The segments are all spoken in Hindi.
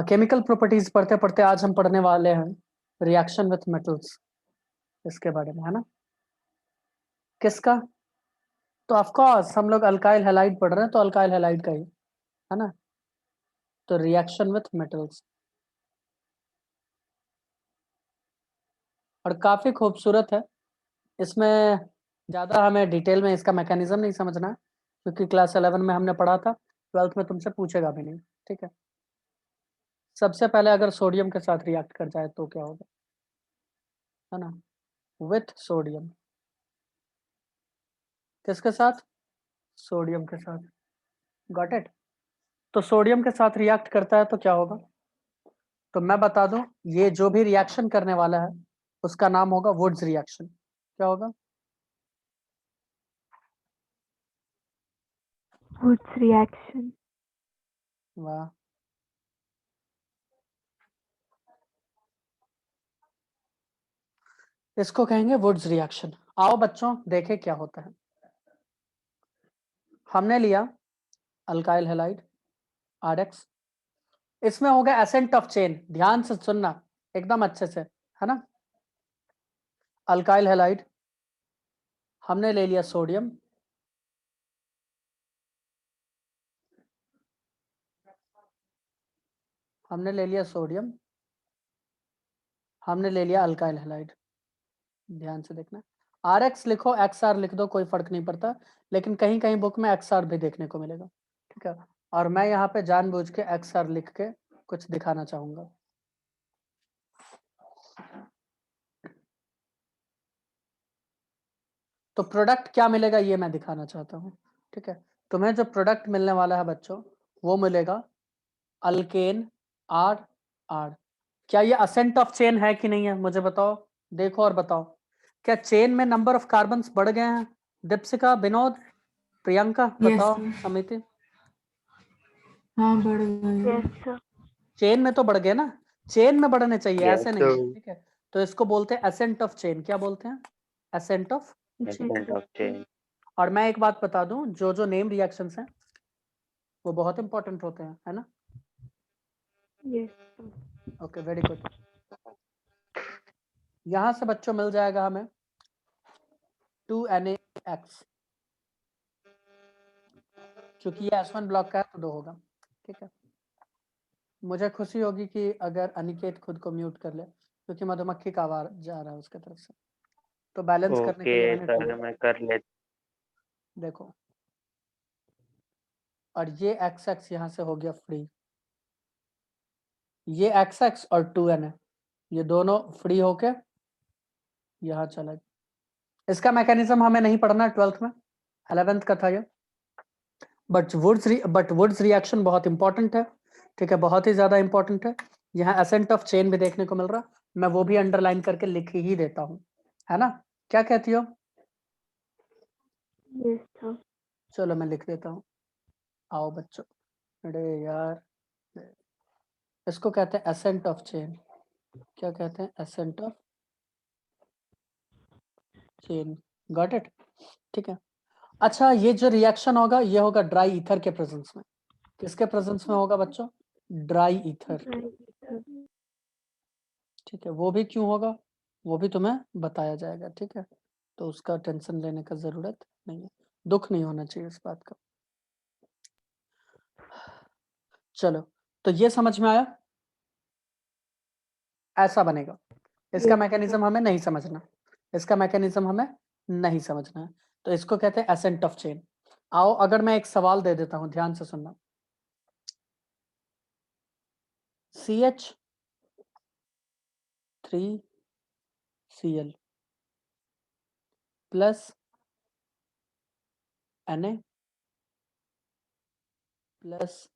केमिकल प्रॉपर्टीज पढ़ते पढ़ते आज हम पढ़ने वाले हैं रिएक्शन विथ मेटल्स, इसके बारे में, है ना। किसका? तो ऑफ कोर्स हम लोग अल्काइल हैलाइड पढ़ रहे हैं, तो अल्काइल हैलाइड का ही, है ना। तो रिएक्शन विथ मेटल्स, और काफी खूबसूरत है। इसमें ज्यादा हमें डिटेल में इसका मैकेनिज्म नहीं समझना है, क्योंकि क्लास 11 में हमने पढ़ा था, 12th में तुमसे पूछेगा भी नहीं, ठीक है। सबसे पहले अगर सोडियम के साथ रिएक्ट कर जाए तो क्या होगा, है ना। विथ सोडियम, किसके साथ? सोडियम के साथ। Got it. तो सोडियम के साथ रिएक्ट करता है तो क्या होगा? तो मैं बता दूं, ये जो भी रिएक्शन करने वाला है उसका नाम होगा वुड्स रिएक्शन। क्या होगा? Wurtz reaction. वाह, इसको कहेंगे वुड्स रिएक्शन। आओ बच्चों देखें क्या होता है। हमने लिया अल्काइल हैलाइड RX, इसमें होगा एसेंट ऑफ चेन, ध्यान से सुनना एकदम अच्छे से, है ना। अल्काइल हैलाइड, हमने ले लिया सोडियम, हमने ले लिया सोडियम, हमने ले लिया अल्काइल हैलाइड। ध्यान से देखना, RX लिखो XR लिख दो, कोई फर्क नहीं पड़ता, लेकिन कहीं कहीं बुक में XR भी देखने को मिलेगा, ठीक है। और मैं यहाँ पे जानबूझ के XR लिख के कुछ दिखाना चाहूंगा। तो प्रोडक्ट क्या मिलेगा ये मैं दिखाना चाहता हूँ, ठीक है। तुम्हें जो प्रोडक्ट मिलने वाला है बच्चों, वो मिलेगा अल्केन R R। क्या ये असेंट ऑफ चेन है कि नहीं है, मुझे बताओ, देखो और बताओ। क्या चेन में नंबर ऑफ कार्बन्स बढ़ गए हैं? दीप्सिका, विनोद, प्रियंका, बताओ। सर। समिति, हाँ बढ़ गए। Yes sir. चेन में तो बढ़ गए ना, चेन में बढ़ने चाहिए, Yes, ऐसे नहीं, sir. ठीक है। तो इसको बोलते हैं एसेंट ऑफ चेन। क्या बोलते हैं? Ascent of. Percent of change. और मैं एक बात बता दूं, जो जो नेम रिएक्शंस हैं वो बहुत इंपॉर्टेंट होते हैं, है ना। Yes okay, very good. यहां से बच्चों मिल जाएगा हमें 2NaX, क्योंकि ये S1 ब्लॉक का है तो 2 होगा, ठीक है। मुझे खुशी होगी कि अगर अनिकेत खुद को म्यूट कर ले, क्योंकि मधुमक्खी का आवाज जा रहा है उसके तरफ से, तो बैलेंस करने के लिए Okay, मैंने sir, 2 मैं कर लेता देखो। और ये XX यहाँ से हो गया फ्री, ये XX और 2Na ये दोनों फ्री होके यहाँ चला गया। इसका मैकेनिज्म हमें नहीं पढ़ना 12th में, 11th का था ये। बट वुड्स रिएक्शन बहुत इंपॉर्टेंट है, ठीक है, बहुत ही ज्यादा इंपॉर्टेंट है। यहाँ एसेंट ऑफ चेन भी देखने को मिल रहा, मैं वो भी अंडरलाइन करके लिख ही देता हूँ, है ना। क्या कहती हो? सर। चलो मैं लिख देता हूँ। आओ बच्चों, अरे यार, इसको कहते हैं एसेंट ऑफ चेन। क्या कहते हैं? Ascent of chain. Got it, ठीक है। अच्छा, ये जो रिएक्शन होगा ये होगा ड्राई ईथर के प्रेजेंस में। किसके प्रेजेंस में होगा बच्चों? ड्राई ईथर, ठीक है। वो भी क्यों होगा वो भी तुम्हें बताया जाएगा, ठीक है। तो उसका टेंशन लेने का जरूरत नहीं है, दुख नहीं होना चाहिए इस बात का। चलो, तो ये समझ में आया, ऐसा बनेगा। इसका मैकेनिज्म हमें नहीं समझना, इसका मैकेनिज्म हमें नहीं समझना है, तो इसको कहते हैं एसेंट ऑफ चेन। आओ, अगर मैं एक सवाल दे देता हूं, ध्यान से सुनना। CH3Cl plus Na plus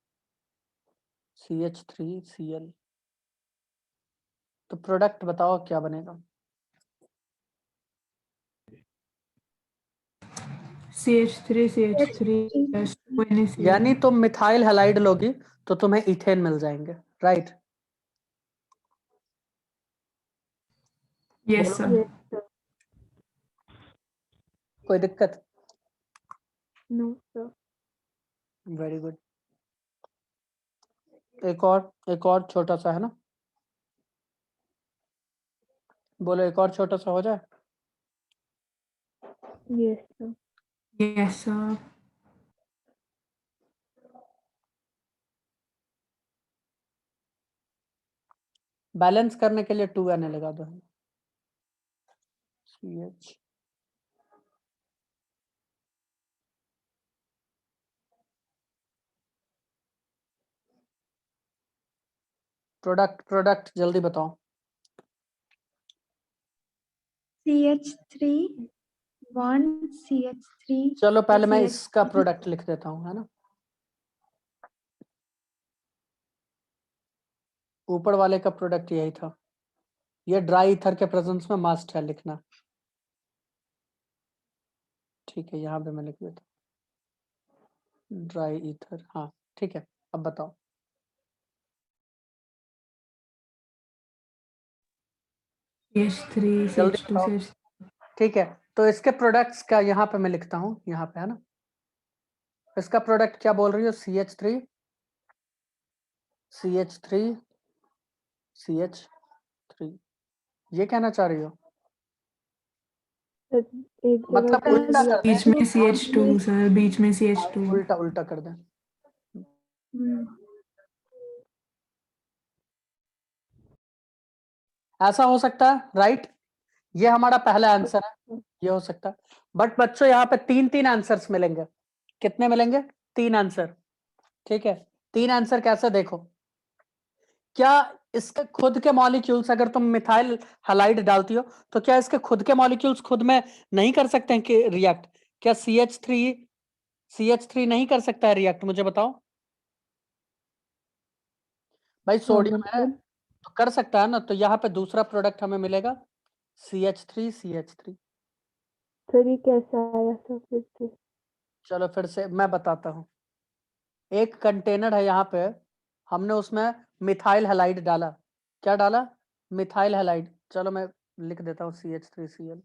CH3Cl, तो प्रोडक्ट बताओ क्या बनेगा? CH3 यानी तुम मिथाइल हैलाइड लोगी तो तुम्हें इथेन मिल जाएंगे, राइट? यस बोलो, सर। कोई दिक्कत? No sir. Very good. एक और छोटा सा है ना, बोलो एक और छोटा सा हो जाए। Yes, sir. Yes, sir. Balance करने के लिए 2Na लगा दो। CH प्रोडक्ट जल्दी बताओ। CH3 1 CH3 चलो पहले मैं CH3 इसका प्रोडक्ट लिख देता हूँ, है ना। ऊपर वाले का प्रोडक्ट यही था। ये ड्राई ईथर के प्रेजेंस में मस्ट है लिखना। ठीक है, यहाँ पे मैं लिख देता हूँ ड्राई ईथर। हाँ ठीक है, अब बताओ। CH3 जल्दी CH2 बताओ। CH ठीक है, तो इसके प्रोडक्ट्स का यहाँ पे मैं लिखता हूँ, यहाँ पे है ना। इसका प्रोडक्ट क्या बोल रही हो? CH3 CH3 CH3, ये कहना चाह रही हो? सर, एक जगह मतलब पे उल्टा कर बीच दें, में CH2 सर, बीच में CH2। उल्टा उल्टा कर दें। ऐसा हो सकता है, राइट। ये हमारा पहला आंसर है, ये हो सकता है। बट बच्चों यहाँ पे 3 आंसर्स मिलेंगे। कितने मिलेंगे? 3 आंसर। ठीक है, 3 आंसर कैसे देखो। क्या इसके खुद के मॉलिक्यूल्स, अगर तुम मिथाइल हैलाइड डालती हो तो क्या इसके खुद के मॉलिक्यूल्स खुद में नहीं कर सकते हैं कि रिएक्ट? क्या CH3 नहीं कर सकता है रिएक्ट? मुझे बताओ भाई, सोडियम है मतलब तो कर सकता है ना। तो यहाँ पे दूसरा प्रोडक्ट हमें मिलेगा CH3। सर ये कैसा आया सर फिर से? चलो फिर से मैं बताता हूँ। एक कंटेनर है यहाँ पे, हमने उसमें मिथाइल हैलाइड डाला। क्या डाला? Methyl halide. चलो मैं लिख देता हूँ CH3Cl।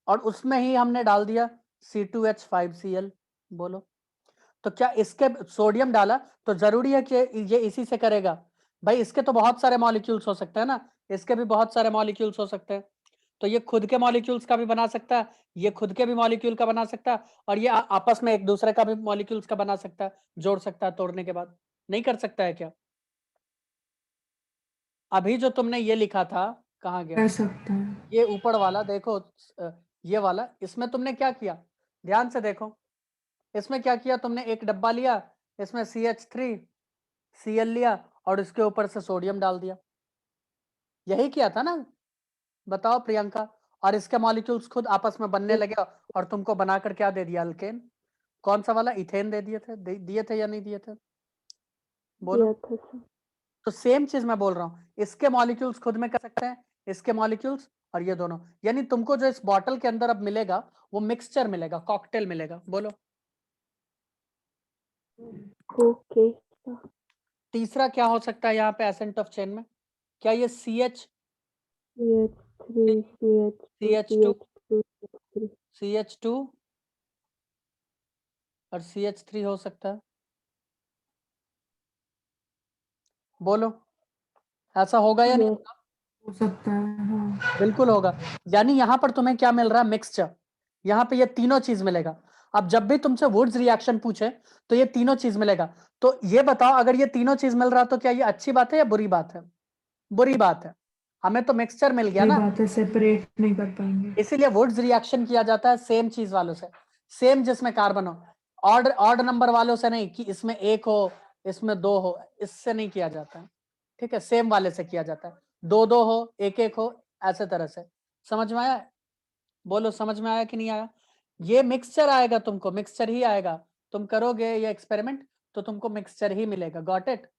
और उसमें ही हमने डाल दिया C2H5Cl। बोलो, तो क्या इसके सोडियम डाला तो जरूरी है कि ये इसी से करेगा? भाई इसके तो बहुत सारे मॉलिक्यूल्स हो सकते हैं ना, इसके भी बहुत सारे मॉलिक्यूल्स हो सकते हैं। तो ये खुद के मॉलिक्यूल्स का भी बना सकता है, ये खुद के भी मॉलिक्यूल का बना सकता है, और ये आपस में एक दूसरे का भी मॉलिक्यूल्स का बना सकता है, जोड़ सकता है तोड़ने के बाद। नहीं कर सकता है क्या? अभी जो तुमने ये लिखा था, कहाँ गया कर सकता है। ये ऊपर वाला? देखो ये वाला, इसमें तुमने क्या किया, ध्यान से देखो। इसमें क्या किया तुमने? एक डब्बा लिया, इसमें CH3Cl लिया और इसके ऊपर से सोडियम डाल दिया। यही किया था ना? बताओ प्रियंका। और इसके मॉलिक्यूल्स खुद आपस में बनने लगे और तुमको बनाकर क्या दे दिया? अल्केन। कौन सा वाला? इथेन दे दिए थे, दिए थे या नहीं दिए थे? बोलो। दिया था सर। तो सेम चीज मैं बोल रहा हूँ, इसके मॉलिक्यूल्स खुद में कर सकते हैं, इसके मॉलिक्यूल्स और ये दोनों। यानी तुमको जो इस बॉटल के अंदर अब मिलेगा वो मिक्सचर मिलेगा, कॉकटेल मिलेगा। बोलो। Okay sir. तीसरा क्या हो सकता है यहाँ पे एसेंट ऑफ चेन में? क्या ये CH3 CH2 CH2 CH2 CH3 CH2 और CH3 हो सकता है? बोलो, ऐसा होगा या नहीं? Yes. हो सकता है, हाँ। बिल्कुल होगा। यानी यहाँ पर तुम्हें क्या मिल रहा है? मिक्सचर। यहाँ पे ये तीनों चीज मिलेगा। अब जब भी तुमसे वुड्स रिएक्शन पूछे तो ये तीनों चीज मिलेगा। तो ये बताओ, अगर ये तीनों चीज मिल रहा तो क्या ये अच्छी बात है या बुरी बात है? बुरी बात है। हमें तो मिक्सचर मिल गया ये ना, बात है, सेपरेट नहीं कर पाएंगे। इसीलिए वुड्स रिएक्शन किया जाता है सेम चीज वालों से, सेम जिसमें कार्बन हो। ऑड नंबर वालों से नहीं कि इसमें एक हो इसमें दो हो, इससे नहीं किया जाता है। ठीक है, सेम वाले से किया जाता है। दो दो हो, एक हो, ऐसे तरह से। समझ में आया? बोलो, समझ में आया कि नहीं आया? ये मिक्सचर आएगा, तुमको मिक्सचर ही आएगा। तुम करोगे ये एक्सपेरिमेंट तो तुमको मिक्सचर ही मिलेगा। Got it?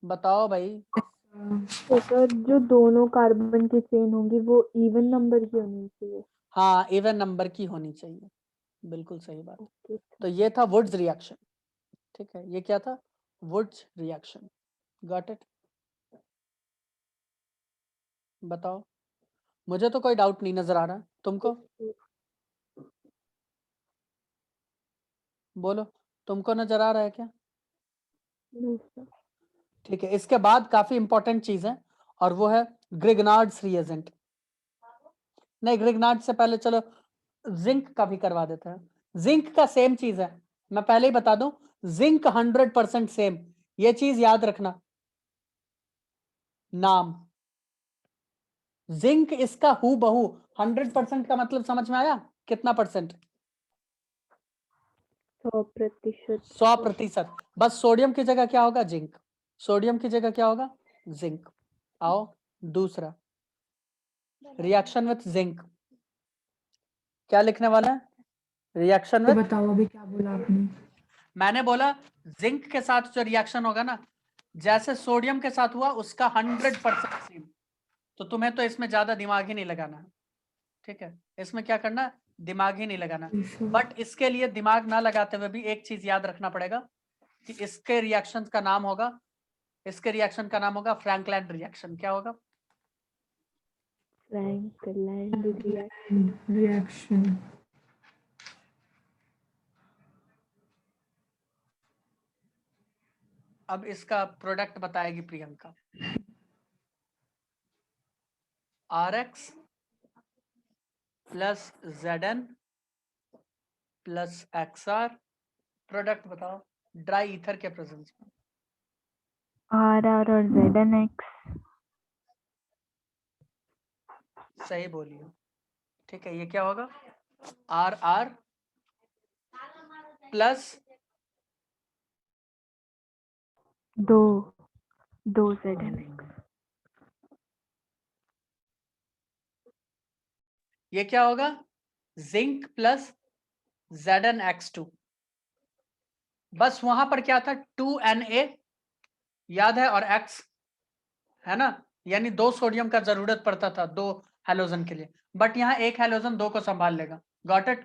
बताओ भाई। तो सर जो दोनों कार्बन की चेन होंगी वो इवन नंबर की होनी चाहिए। हाँ, इवन नंबर की होनी चाहिए, बिल्कुल सही बात। ओके तो ये था वुड्स रिएक्शन। ठीक है, ये क्या था? Wurtz reaction. Got it? बताओ, मुझे तो कोई डाउट नहीं नजर आ रहा, तुमको? बोलो, तुमको नजर आ रहा है क्या? No sir. ठीक है, इसके बाद काफी इंपॉर्टेंट चीज है और वो है ग्रिग्नार्ड्स रिएजेंट। नहीं, ग्रिग्नार्ड से पहले चलो जिंक का भी करवा देते हैं। जिंक का सेम चीज है, मैं पहले ही बता दूं, जिंक 100% सेम, ये चीज याद रखना। नाम जिंक इसका हु बहू 100% का मतलब समझ में आया? कितना परसेंट? 100%। 100%। बस सोडियम की जगह क्या होगा? जिंक। सोडियम की जगह क्या होगा? जिंक। आओ दूसरा, रिएक्शन विथ जिंक। क्या लिखने वाला है? रिएक्शन तो विथ, बताओ अभी क्या बोला आपने? मैंने बोला जिंक के साथ जो रिएक्शन होगा ना, जैसे सोडियम के साथ हुआ उसका 100% सेम। तो तुम्हें तो इसमें ज्यादा दिमाग ही नहीं लगाना है, ठीक है? इसमें क्या करना है? दिमाग ही नहीं लगाना। बट इसके लिए दिमाग ना लगाते हुए भी एक चीज याद रखना पड़ेगा कि इसके रिएक्शन का नाम होगा, इसके रिएक्शन का नाम होगा फ्रैंकलैंड रिएक्शन। क्या होगा? Frankland reaction. अब इसका प्रोडक्ट बताएगी Priyanka. RX plus ZN plus XR, product बताओ ड्राई ईथर के प्रेजेंस में। RR और ZNX। सही बोली हो, ठीक है। ये क्या होगा? RR प्लस दो ZNX। ये क्या होगा? Zinc plus ZnX2। बस वहां पर क्या था? 2Na याद है, और X है ना, यानी 2 सोडियम का जरूरत पड़ता था 2 हैलोजन के लिए, बट यहाँ एक हैलोजन 2 को संभाल लेगा। Got it?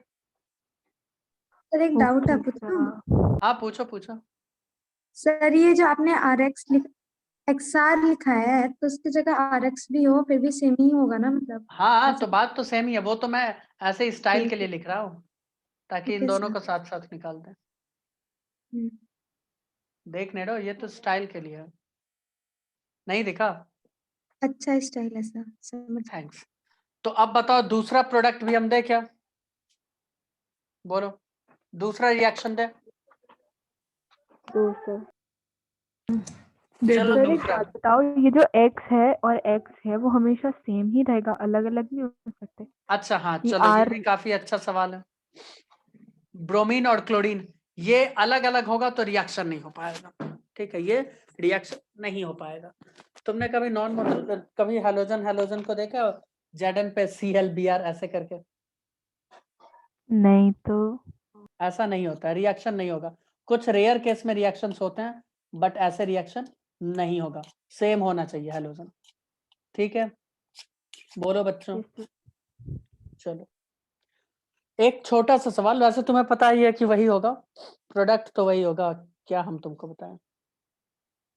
सर एक डाउट है, पूछूं? हाँ पूछो पूछो। सर ये जो आपने XR लिखा है, तो उसकी जगह RX भी हो फिर भी सेम ही होगा ना, मतलब? हाँ ऐसा तो बात तो सेम ही है, वो तो मैं ऐसे ही स्टाइल के लिए ठीक लिख रहा हूँ ताकि इन है दोनों सर। को साथ साथ निकाल दें। हम्म, देख नेडो, ये तो स्टाइल के लिए है, नहीं दिखा? अच्छा स्टाइल है सर, समझ। थैंक्स। तो अब बताओ दूसरा प्रोडक्ट भी हम दे क्या? बोलो, दूसरा रिएक्शन दे। दो सर। दे चलो दो। सर एक दूसरा। बात बताओ, ये जो X है और X है वो हमेशा सेम ही रहेगा, अलग अलग नहीं हो सकते? अच्छा हाँ ये चलो, ये R। भी काफी अच्छा सवाल है। ब्रोमीन और क्लोरीन ये अलग अलग होगा तो रिएक्शन नहीं हो पाएगा, ठीक है? ये रिएक्शन नहीं हो पाएगा। तुमने कभी नॉन मोटर, कभी हैलोजन हैलोजन को देखा Zn पे ClBr ऐसे करके? नहीं तो। ऐसा नहीं होता, रिएक्शन नहीं होगा। कुछ रेयर केस में रिएक्शंस होते हैं बट ऐसे रिएक्शन नहीं होगा, सेम होना चाहिए हैलोजन, ठीक है? बोलो बच्चों। Yes, sir। चलो एक छोटा सा सवाल, वैसे तुम्हें पता ही है कि वही होगा, प्रोडक्ट तो वही होगा, क्या हम तुमको बताएं?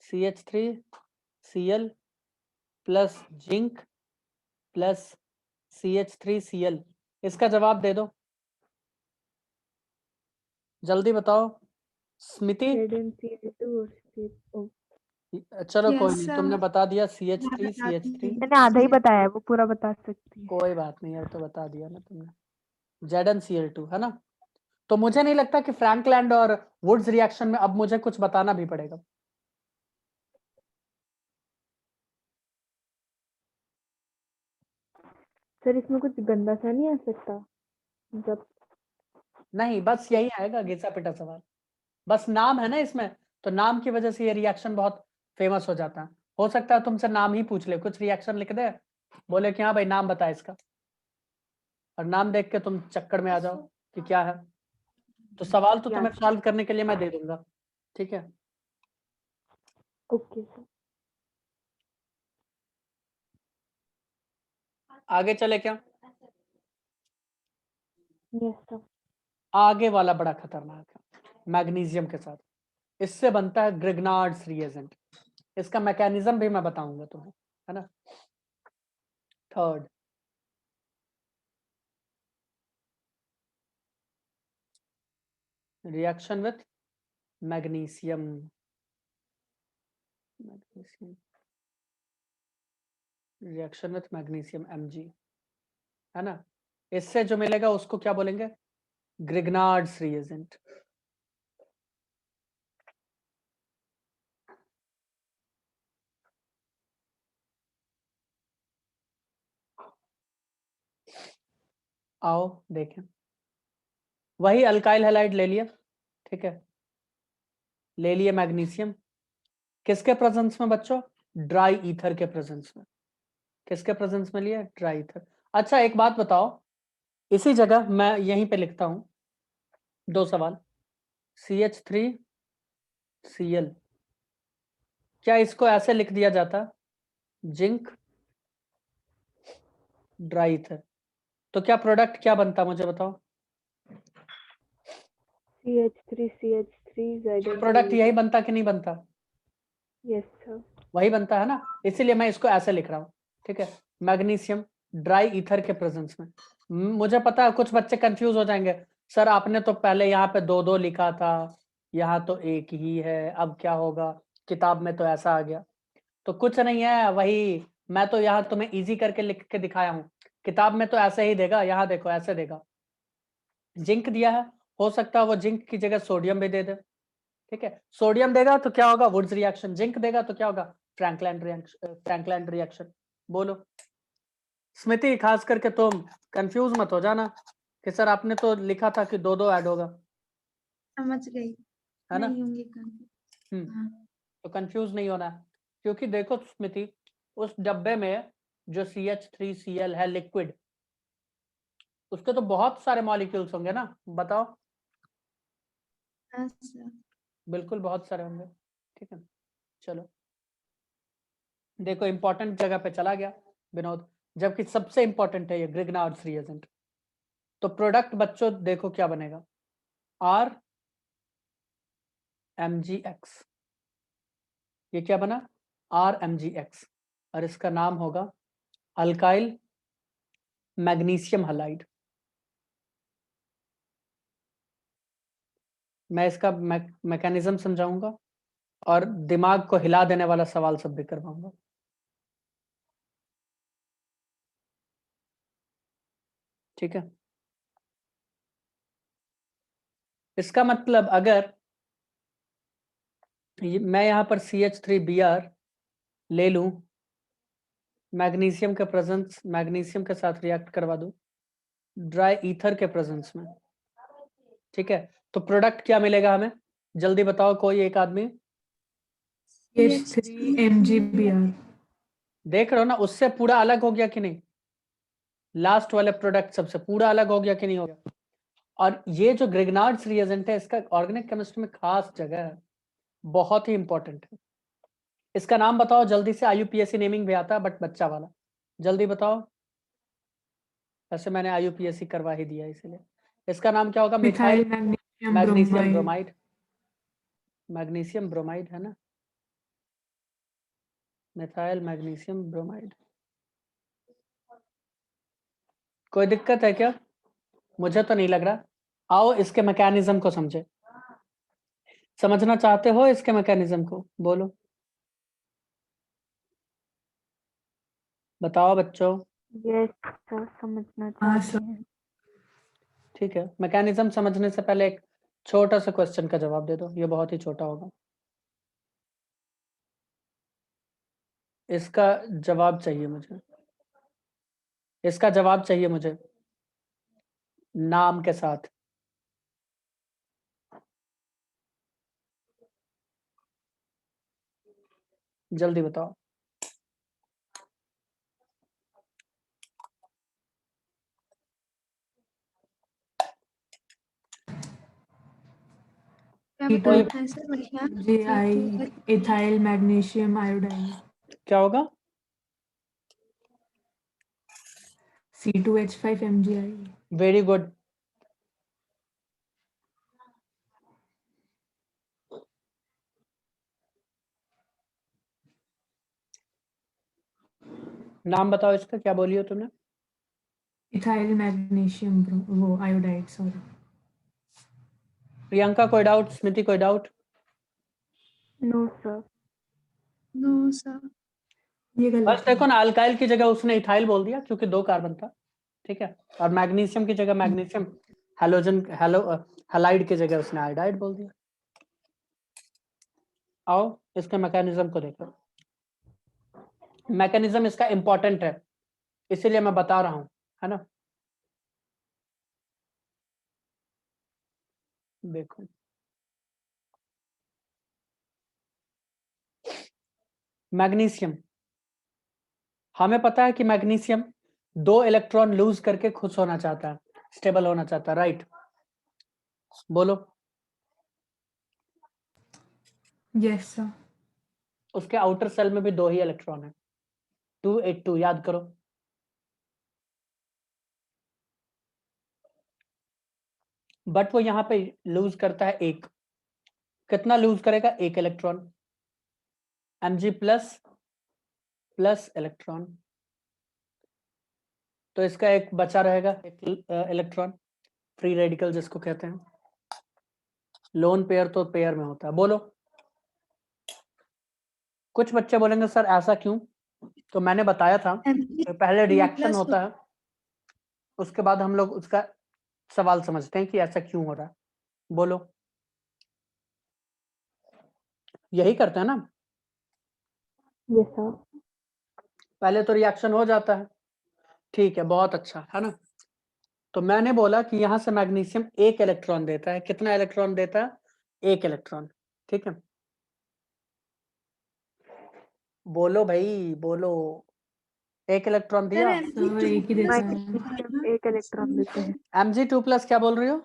CH3Cl plus zinc plus CH3Cl, इसका जवाब दे दो, जल्दी बताओ स्मिति। ZnCl2 और CH। चलो कोई यस नहीं, सर, तुमने बता दिया मैं बताती CH3 हूँ। मैंने आधा ही बताया है, वो पूरा बता सकती है। कोई बात नहीं, अब तो बता दिया ना तुमने। ZnCl2 है ना? तो मुझे नहीं लगता कि फ्रैंकलैंड और वुड्स रिएक्शन में अब मुझे कुछ बताना भी पड़ेगा। सर इसमें कुछ गंदा सा नहीं आ सकता, मतलब? नहीं, बस यही आएगा घिसा पिटा सवाल, बस नाम है ना इसमें, तो नाम की वजह से ये रिएक्शन बहुत फेमस हो जाता है। हो सकता है तुमसे नाम ही पूछ ले, कुछ रिएक्शन लिख दे, बोले कि हाँ भाई नाम बता इसका, और नाम देख के तुम चक्कर में आ जाओ कि क्या है। तो सवाल तो तुम्हें सॉल्व करने के लिए मैं दे दूंगा, ठीक है? Okay sir. आगे चले क्या? Yes sir. आगे वाला बड़ा खतरनाक है, मैग्नीशियम के साथ, इससे बनता है ग्रिग्नार्ड्स रिएजेंट। इसका मैकेनिज्म भी मैं बताऊंगा तुम्हें, है ना? Third, reaction with magnesium, reaction with magnesium Mg, है ना। इससे जो मिलेगा उसको क्या बोलेंगे, ग्रिग्नार्ड्स रिएजेंट। आओ देखें, वही अल्काइल हैलाइड ले लिया, ठीक है, ले लिए मैग्नीशियम, किसके प्रेजेंस में बच्चों, ड्राई ईथर के प्रेजेंस में। किसके प्रेजेंस में लिया, ड्राई ईथर। अच्छा एक बात बताओ, इसी जगह मैं यहीं पे लिखता हूं 2 सवाल, CH3Cl, क्या इसको ऐसे लिख दिया जाता, जिंक ड्राई ईथर, तो क्या प्रोडक्ट क्या बनता मुझे बताओ, CH3 प्रोडक्ट यही बनता कि नहीं बनता, यस सर। वही बनता है ना, इसीलिए मैं इसको ऐसे लिख रहा हूं, ठीक है, मैग्नीशियम ड्राई ईथर के प्रेजेंस में। मुझे पता है कुछ बच्चे कंफ्यूज हो जाएंगे, सर आपने तो पहले यहाँ पे 2-2 लिखा था, यहाँ तो एक ही है, अब क्या होगा, किताब में तो ऐसा आ गया। तो कुछ नहीं है, वही मैं तो यहाँ तुम्हें इजी करके लिख के दिखाया हूँ, किताब में तो ऐसे ही देगा, यहाँ देखो ऐसे देगा, जिंक दिया है, हो सकता है वो जिंक की जगह सोडियम भी दे दे, ठीक है, सोडियम देगा तो क्या होगा, वुड्स रिएक्शन, जिंक देगा तो क्या होगा, फ्रैंकलैंड रिएक्शन। बोलो स्मृति, खास करके तुम कंफ्यूज मत हो जाना कि सर आपने तो लिखा था कि 2-2 ऐड होगा, समझ गई, है ना। नहीं होंगी confused। हाँ। तो कंफ्यूज नहीं होना है, क्योंकि देखो स्मृति, उस डब्बे में जो CH3Cl है लिक्विड, उसके तो बहुत सारे मॉलिक्यूल्स होंगे ना, बताओ। हाँ सर। बिल्कुल बहुत सारे होंगे, ठीक है। चलो देखो इंपॉर्टेंट जगह पे चला गया विनोद, जबकि सबसे इंपॉर्टेंट है ये ग्रिग्नार्ड्स रिएजेंट। तो प्रोडक्ट बच्चों देखो क्या बनेगा, RMgX, ये क्या बना, RMgX, और इसका नाम होगा अल्काइल मैग्नीशियम हलाइड। मैं इसका मैकेनिज्म समझाऊंगा और दिमाग को हिला देने वाला सवाल सब भी करवाऊंगा। ठीक है, इसका मतलब अगर मैं यहां पर CH3Br ले लूं, मैग्नीशियम के प्रेजेंस, मैग्नीशियम के साथ रिएक्ट करवा दूं ड्राई ईथर के प्रेजेंस में, ठीक है, तो प्रोडक्ट क्या मिलेगा हमें, जल्दी बताओ कोई एक आदमी। H3MgBr। देख रहे हो ना, उससे पूरा अलग हो गया कि नहीं, लास्ट वाले प्रोडक्ट सबसे पूरा अलग हो गया कि नहीं हो गया। और ये जो ग्रिग्नार्ड्स रिएजेंट है, इसका ऑर्गेनिक केमिस्ट्री में खास जगह है, बहुत ही इंपॉर्टेंट है। इसका नाम बताओ जल्दी से, IUPAC नेमिंग भी आता है बट बच्चा वाला, जल्दी बताओ। वैसे मैंने IUPAC करवा ही दिया इसलिए। इसका नाम क्या होगा, methyl magnesium magnesium bromide. Bromide, magnesium bromide है ना, मिथाइल मैग्नीशियम ब्रोमाइड। कोई दिक्कत है क्या, मुझे तो नहीं लग रहा। आओ इसके मैकेनिज्म को समझे, समझना चाहते हो इसके मैकेनिज्म को, बोलो बताओ बच्चों। यस सर, समझना हाँ चाहते सर। हैं। ठीक है, मैकेनिज्म समझने से पहले एक छोटा सा क्वेश्चन का जवाब दे दो, ये बहुत ही छोटा होगा। इसका जवाब चाहिए मुझे, इसका जवाब चाहिए मुझे नाम के साथ। जल्दी बताओ। क्या E2 बताया था सर, बढ़िया। MgI ethyl magnesium iodide। क्या होगा, C2H5MgI। Very good. नाम बताओ इसका, क्या बोली हो तुमने, ethyl magnesium वो iodide, सॉरी। प्रियंका कोई डाउट? स्मृति कोई doubt? No sir. No sir. ये गलत बस देखो ना, अल्काइल की जगह उसने इथाइल बोल दिया क्योंकि 2 कार्बन था, ठीक है। और मैग्नीशियम की जगह मैग्नीशियम, हैलाइड की जगह उसने आयोडाइड बोल दिया। आओ इसके मैकेनिज्म को देखो। मैकेनिज्म इसका इंपॉर्टेंट है, इसीलिए मैं बता रहा हूं, है ना। देखो मैग्नीशियम, हमें पता है कि मैग्नीशियम 2 इलेक्ट्रॉन लूज करके खुश होना चाहता है, स्टेबल होना चाहता है, राइट? बोलो। Yes sir. उसके आउटर सेल में भी 2 ही इलेक्ट्रॉन है, 282, याद करो। बट वो यहां पे लूज करता है 1, कितना लूज करेगा? 1 इलेक्ट्रॉन, Mg प्लस इलेक्ट्रॉन, तो इसका एक बचा रहेगा, एक इलेक्ट्रॉन, फ्री रेडिकल जिसको कहते हैं। लोन पेयर तो पेयर में होता है। बोलो। कुछ बच्चे बोलेंगे सर ऐसा क्यों? तो मैंने बताया था पहले रिएक्शन होता है, उसके बाद हम लोग उसका सवाल समझते हैं कि ऐसा क्यों हो रहा है। बोलो। यही करते हैं ना, यस सर। पहले तो रिएक्शन हो जाता है, ठीक है, बहुत अच्छा, है ना। तो मैंने बोला कि यहां से मैग्नीशियम 1 इलेक्ट्रॉन देता है, कितना इलेक्ट्रॉन देता है? 1 इलेक्ट्रॉन, ठीक है। बोलो भाई बोलो, 1 इलेक्ट्रॉन दिया। सर एक ही देता है। मैग्नीशियम 1 इलेक्ट्रॉन देते हैं। Mg2+ क्या बोल रही हो?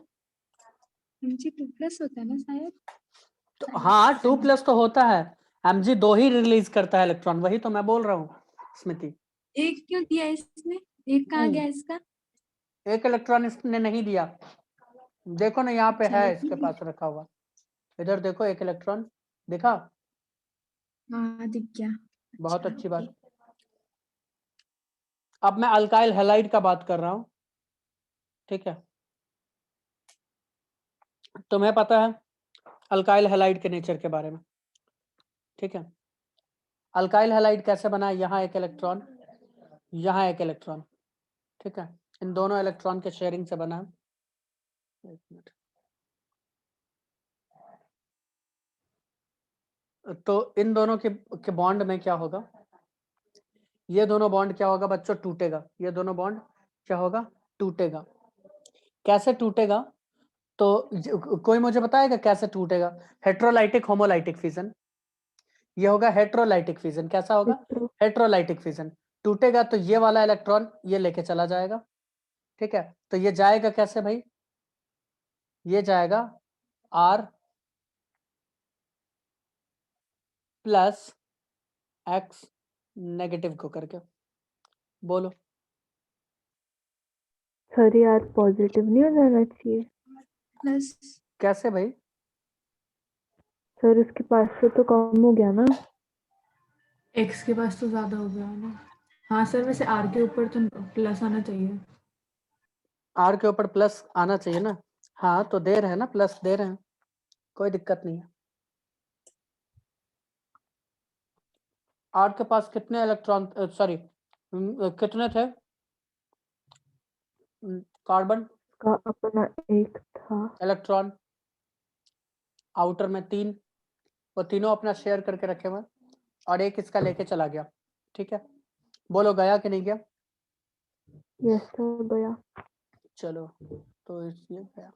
Mg2+ होता है ना शायद। तो हाँ 2+ तो होता है, Mg 2 ही रिलीज करता है इलेक्ट्रॉन, वही तो मैं बोल रहा हूँ स्मृति। एक क्यों दिया इसने? एक कहाँ गया इसका? 1 इलेक्ट्रॉन इसने नहीं दिया, देखो ना यहाँ पे है चलो इसके ठीक पास रखा हुआ, इधर देखो 1 इलेक्ट्रॉन दिखा। हाँ दिख गया। बहुत अच्छा, अच्छी ओके। बात। अब मैं अल्काइल हैलाइड का बात कर रहा हूँ, ठीक है। तुम्हें पता है अल्काइल हैलाइड के नेचर के बारे में, ठीक है। अल्काइल हैलाइड कैसे बना? यहाँ 1 इलेक्ट्रॉन, यहाँ 1 इलेक्ट्रॉन, ठीक है। इन दोनों इलेक्ट्रॉन के शेयरिंग से बना है। एक मिनट। तो इन दोनों के बॉन्ड में क्या होगा? ये दोनों बॉन्ड क्या होगा बच्चों? टूटेगा। ये दोनों बॉन्ड क्या होगा? टूटेगा। कैसे टूटेगा? तो कोई मुझे बताएगा कैसे टूटेगा? हेट्रोलाइटिक होमोलाइटिक फिजन, ये होगा हेट्रोलाइटिक फिजन। कैसा होगा? हेट्रो। Heterolytic fission. टूटेगा तो ये वाला इलेक्ट्रॉन ये लेके चला जाएगा, ठीक है। तो ये जाएगा कैसे भाई? ये जाएगा R प्लस X नेगेटिव को करके। बोलो। सर यार पॉजिटिव नहीं हो जाना चाहिए? प्लस कैसे भाई? सर उसके पास से तो कम हो गया ना। एक्स के पास तो ज्यादा हो गया ना। हाँ सर, वैसे आर के ऊपर तो प्लस आना चाहिए। R के ऊपर प्लस आना चाहिए ना। हाँ तो दे रहे हैं ना, प्लस दे रहे हैं, कोई दिक्कत नहीं है। R के पास कितने इलेक्ट्रॉन, सॉरी कितने थे कार्बन? का अपना एक था। इलेक्ट्रॉन आउटर में 3, वो तीनों अपना शेयर करके रखे हुए, और एक इसका लेके चला गया, ठीक है। बोलो गया कि नहीं गया? यस सर गया। चलो तो ये गया,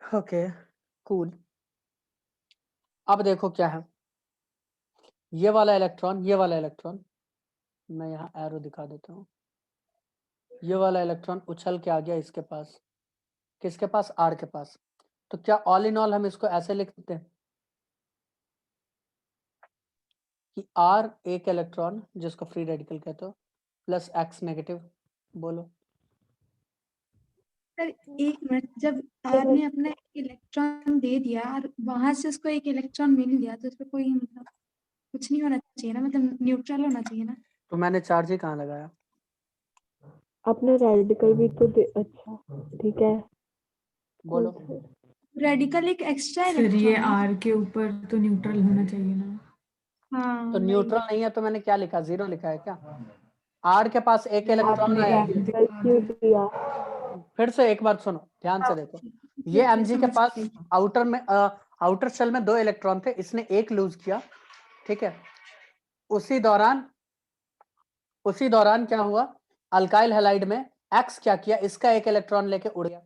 ओके कूल। अब देखो क्या है, ये वाला इलेक्ट्रॉन, ये वाला इलेक्ट्रॉन, मैं यहाँ एरो दिखा देता हूँ। ये वाला इलेक्ट्रॉन उछल के आ गया इसके पास, किसके पास? R के पास। तो क्या ऑल इन ऑल हम इसको ऐसे लिख सकते हैं कि R 1 इलेक्ट्रॉन जिसको फ्री रेडिकल कहते हो प्लस X नेगेटिव। बोलो। सर एक मिनट, जब R ने अपना इलेक्ट्रॉन दे दिया और वहां से उसको एक इलेक्ट्रॉन मिल गया तो उसमें कोई मतलब कुछ नहीं होना चाहिए ना, मतलब न्यूट्रल होना चाहिए ना। तो मैंने चार्ज ही कहाँ लगाया? अपने रेडिकल भी तो दे। अच्छा ठीक है। बोलो। रेडिकल एक एक्स्ट्रा फिर ये इलेक्ट्रॉन है। R के ऊपर तो न्यूट्रल होना चाहिए ना। हाँ तो वही। न्यूट्रल नहीं है तो मैंने क्या लिखा, 0 लिखा है क्या? R के पास एक इलेक्ट्रॉन आपने है। एक रेडिकल क्यों दिया? फिर से एक बार सुनो, ध्यान से देखो। ये ठीक है, Mg के समझ पास गई। आउटर में आउटर शेल में 2 इलेक्ट्रॉन थे, इसने एक लूज किया, ठीक है। उसी दौरान क्या हुआ, अल्काइल हैलाइड में X क्या किया, इसका एक इलेक्ट्रॉन लेके उड़ गया।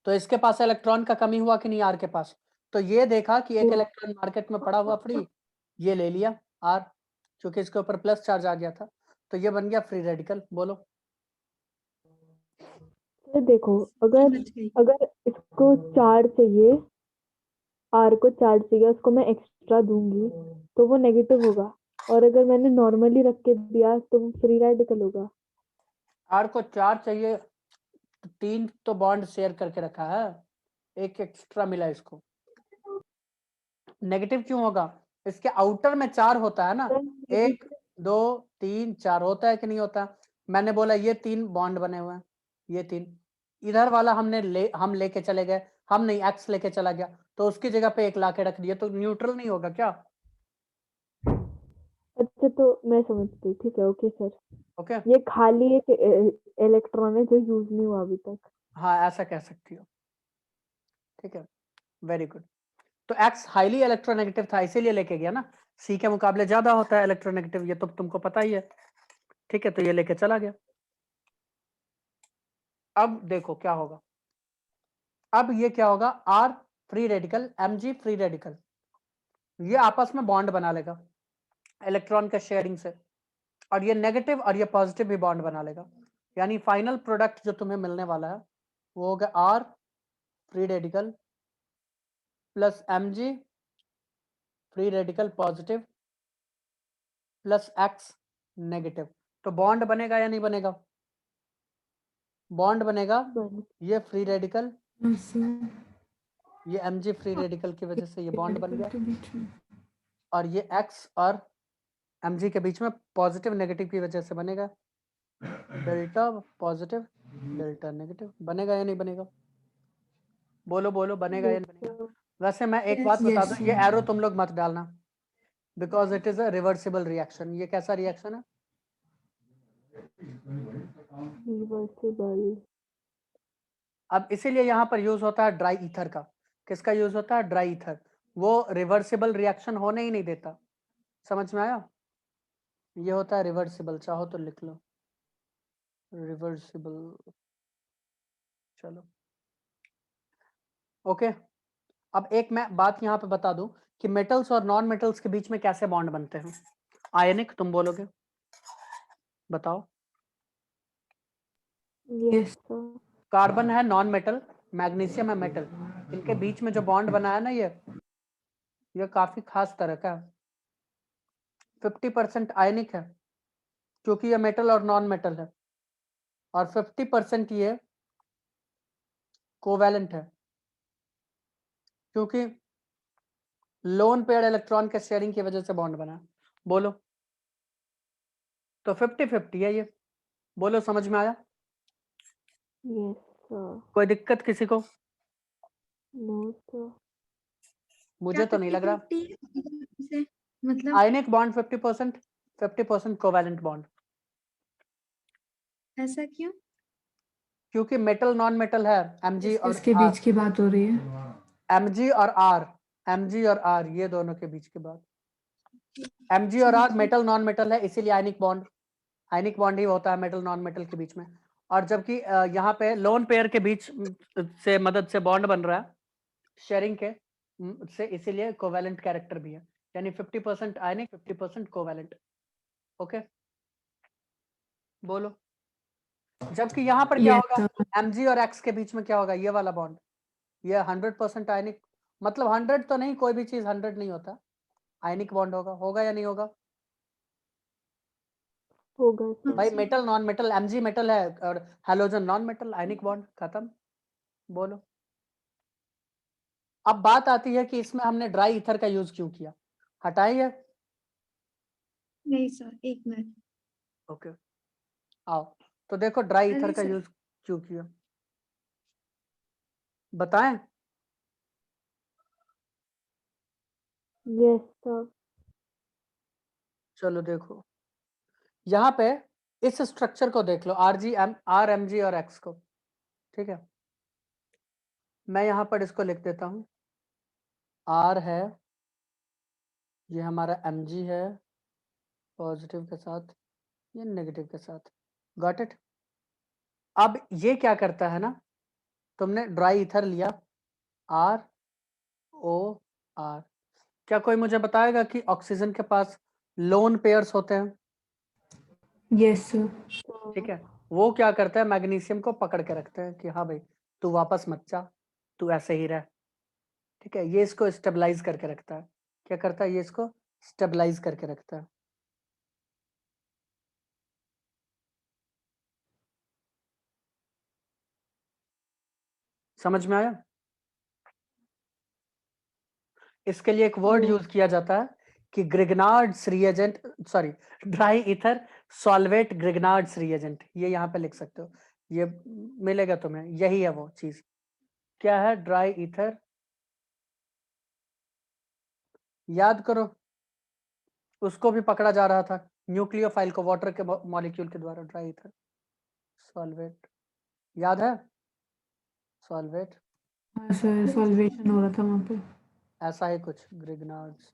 तो इसके पास इलेक्ट्रॉन का कमी हुआ कि नहीं R के पास? तो ये देखा कि एक इलेक्ट्रॉन मार्केट में पड़ा हुआ फ्री, ये ले लिया R, क्योंकि इसके ऊपर प्लस चार्ज आ गया था, तो ये बन गया फ्री रेडिकल। बोलो। तो देखो, अगर समझ गई। अगर इसको चार्ज चाहिए, आर को चार्ज चाहिए, उसको मैं एक्स्ट्रा दूंगी तो वो नेगेटिव होगा, और अगर मैंने नॉर्मली रख के दिया तो वो फ्री रेडिकल होगा। R को 4 चाहिए, तो 3 तो बॉन्ड शेयर करके रखा है, एक एक्स्ट्रा मिला इसको, नेगेटिव क्यों होगा? इसके आउटर में 4 होता है ना, 1 2 3 4 होता है कि नहीं होता? मैंने बोला ये 3 बॉन्ड बने हुए हैं, ये 3, इधर वाला हम लेके चले गए, हम नहीं, एक्स लेके चला गया, तो उसकी जगह पे 1 ला के रख दिया, तो न्यूट्रल नहीं होगा क्या? अच्छा, तो मैं समझ गई, ठीक है, ओके सर। ओके, ये खाली एक इलेक्ट्रॉन है जो यूज नहीं हुआ अभी तक। हाँ ऐसा कह सकती हो, ठीक है, वेरी गुड। तो एक्स हाईली इलेक्ट्रोनेगेटिव था, इसीलिए लेके गया ना, सी के मुकाबले ज्यादा होता है इलेक्ट्रोनेगेटिव, ये तो तुमको पता ही है, ठीक है, तो ये लेके चला गया। अब देखो क्या होगा, अब ये क्या होगा, R free radical, Mg free radical, ये आपस में बॉन्ड बना लेगा इलेक्ट्रॉन के शेयरिंग से, और ये नेगेटिव और ये पॉजिटिव भी बॉन्ड बना लेगा, यानी फाइनल प्रोडक्ट जो तुम्हें मिलने वाला है वो होगा R free radical plus Mg free radical positive plus X negative. तो बॉन्ड बनेगा या नहीं बनेगा? बॉन्ड बनेगा, बन ये फ्री रेडिकल, ऐसे ये Mg फ्री रेडिकल की वजह से ये बॉन्ड बन रेडिकल गया, के बीच में। और ये एक्स और Mg के बीच में पॉजिटिव नेगेटिव की वजह से बनेगा डेल्टा पॉजिटिव डेल्टा नेगेटिव। बनेगा या नहीं बनेगा? बोलो बोलो, बनेगा या नहीं बनेगा? वैसे मैं एक बात बता दूं, ये एरो तुम लोग मत डालना, because it is a reversible reaction. ये कैसा रिएक्शन है? रिवर्सिबल। अब इसीलिए यहाँ पर यूज होता है ड्राई ईथर का। किसका यूज होता है? Dry ether. वो रिवर्सिबल रिएक्शन होने ही नहीं देता। समझ में आया? ये होता है रिवर्सिबल, चाहो तो लिख लो रिवर्सिबल। चलो ओके। अब एक मैं बात यहाँ पे बता दूं कि मेटल्स और नॉन मेटल्स के बीच में कैसे बॉन्ड बनते हैं। आयनिक, तुम बोलोगे, बताओ। यस कार्बन है नॉन मेटल, मैग्नीशियम है मेटल, इनके बीच में जो बॉन्ड बना है ना, ये काफी खास तरह का 50% आयनिक है, क्योंकि ये मेटल और नॉन मेटल है, और 50% ये कोवैलेंट है, क्योंकि लोन पेयर इलेक्ट्रॉन के शेयरिंग की वजह से बॉन्ड बना है। बोलो, तो 50-50 है ये। बोलो, समझ में आया? Yes sir. कोई दिक्कत किसी को? No sir. मुझे तो नहीं लग रहा। 50-50 से मतलब आयनिक बॉन्ड 50%, 50% कोवैलेंट बॉन्ड, ऐसा क्यों? क्योंकि मेटल नॉन मेटल है, Mg और इसके R, बीच की बात हो रही है। Mg और R, Mg और R, ये दोनों के बीच की बात। Mg और R समझ गई। मेटल नॉन मेटल है, इसीलिए आयनिक बॉन्ड ही होता है मेटल नॉन मेटल के बीच में। और जबकि यहाँ पे लोन पेयर के बीच से मदद से बॉन्ड बन रहा है शेयरिंग के से, इसीलिए कोवैलेंट कैरेक्टर भी है, यानी 50% आयनिक 50% कोवैलेंट। ओके, बोलो। जबकि यहाँ पर क्या यस होगा, सर। Mg और X के बीच में क्या होगा, ये वाला बॉन्ड, ये 100% आयनिक, मतलब 100 तो नहीं, कोई भी चीज 100 नहीं होता, आयनिक बॉन्ड होगा या नहीं होगा? होगा भाई sir. Metal non metal, Mg metal है और halogen non metal, ionic bond खत्म। बोलो। अब बात आती है कि इसमें हमने ड्राई ईथर का यूज क्यों किया, हटाइए। नहीं सर, एक मिनट। ओके, आओ तो देखो ड्राई ईथर अरे का सर, यूज क्यों किया। बताएं? Yes sir. चलो देखो, यहाँ पे इस स्ट्रक्चर को देख लो, RMG और X को, ठीक है। मैं यहाँ पर इसको लिख देता हूँ, R है, ये हमारा Mg है पॉजिटिव के साथ, ये नेगेटिव के साथ, गॉट इट। अब ये क्या करता है ना, तुमने ड्राई ईथर लिया, ROR, क्या कोई मुझे बताएगा कि ऑक्सीजन के पास लोन पेयर्स होते हैं? Yes sir. ठीक है, वो क्या करता है, मैग्नीशियम को पकड़ के रखते हैं कि हाँ भाई तू वापस मत जा, तू ऐसे ही रह, ठीक है। ये इसको स्टेबलाइज करके रखता है, क्या करता है, ये इसको स्टेबलाइज करके रखता है। समझ में आया? इसके लिए एक वर्ड यूज किया जाता है कि Grignard's reagent, sorry, dry ether solvate Grignard's reagent, ये यहाँ पे लिख सकते हो, ये मिलेगा तुम्हें, यही है वो चीज। क्या है ड्राई ईथर, याद करो, उसको भी पकड़ा जा रहा था न्यूक्लियोफाइल को वाटर के मॉलिक्यूल के द्वारा, ड्राई ईथर सॉल्वेट, याद है? सॉल्वेट, हाँ सर, सॉल्वेशन हो रहा था वहाँ पे। ऐसा ही कुछ, ग्रिग्नार्ड्स।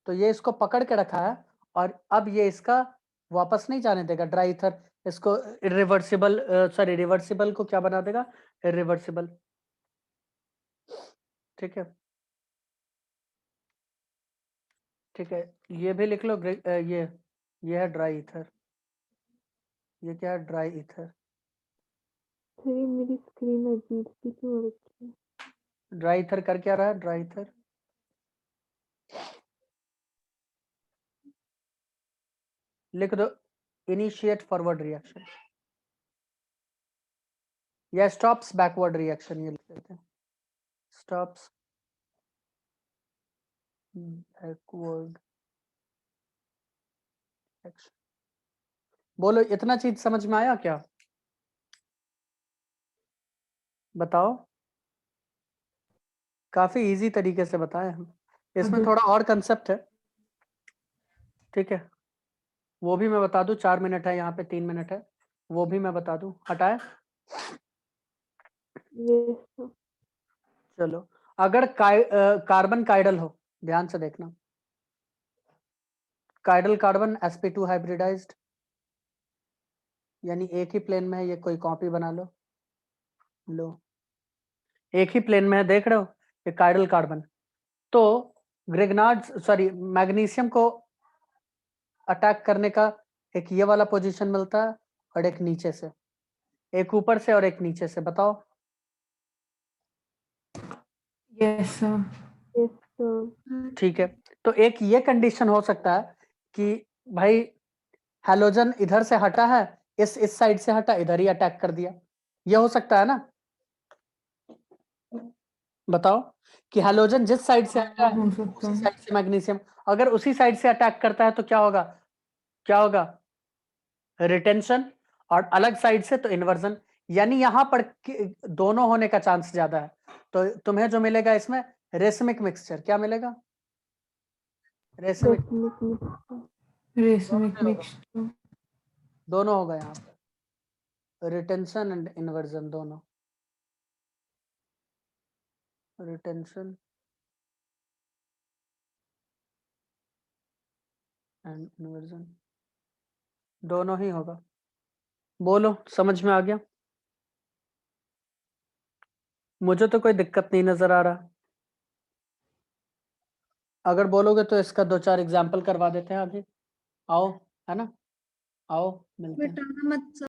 तो ये इसको पकड़ के रखा है, और अब ये इसका वापस नहीं जाने देगा, ड्राई ईथर इसको इरिवर्सिबल, सॉरी रिवर्सिबल को क्या बना देगा, इरिवर्सिबल, ठीक है। ठीक है, ये भी लिख लो, ये है ड्राई ईथर, ये क्या है, ड्राई ईथर। सर मेरी स्क्रीन अजीब सी क्यों हो रखी है? ड्राई ईथर कर क्या रहा है, ड्राई ईथर लिख दो, इनिशिएट फॉरवर्ड रिएक्शन या स्टॉप्स बैकवर्ड रिएक्शन, ये लिख देते हैं, स्टॉप्स बैकवर्ड रिएक्शन। बोलो, इतना चीज समझ में आया क्या? बताओ, काफी इजी तरीके से बताए हम, इसमें अगर थोड़ा और कंसेप्ट है, ठीक है, वो भी मैं बता दूं, 4 मिनट है यहाँ पे, 3 मिनट है, वो भी मैं बता दूं, हटाए। Yes sir. चलो, अगर कार्बन काइडल हो, ध्यान से देखना, काइडल कार्बन sp2 हाइब्रिडाइज्ड, यानी एक ही प्लेन में है, ये कोई कॉपी बना लो, एक ही प्लेन में है, देख रहे हो, ये काइडल कार्बन। तो ग्रिग्नार्ड, सॉरी, मैग्नीशियम को अटैक करने का एक ये वाला पोजीशन मिलता है, और एक नीचे से, एक ऊपर से और एक नीचे से, बताओ। Yes sir. Yes sir. ठीक है, तो एक ये कंडीशन हो सकता है कि भाई हैलोजन इधर से हटा है, इस साइड से हटा, इधर ही अटैक कर दिया, ये हो सकता है ना? बताओ कि हैलोजन जिस साइड से हटा है हो सकता उसी है। साइड से मैग्नीशियम, अगर उसी साइड से अटैक करता है तो क्या होगा, क्या होगा, रिटेंशन, और अलग साइड से तो इन्वर्जन, यानी यहां पर दोनों होने का चांस ज्यादा है। तो तुम्हें जो मिलेगा इसमें, रेसमिक मिक्सचर, क्या मिलेगा, रेसमिक, रेसमिक मिक्सचर। दोनों होगा यहाँ पर, रिटेंशन एंड इन्वर्जन दोनों, रिटेंशन एंड इन्वर्जन दोनों ही होगा। बोलो, समझ में आ गया? मुझे तो कोई दिक्कत नहीं नजर आ रहा, अगर बोलोगे तो इसका 2-4 एग्जाम्पल करवा देते हैं अभी, आओ, है ना, आओ मिलते हैं। बट मत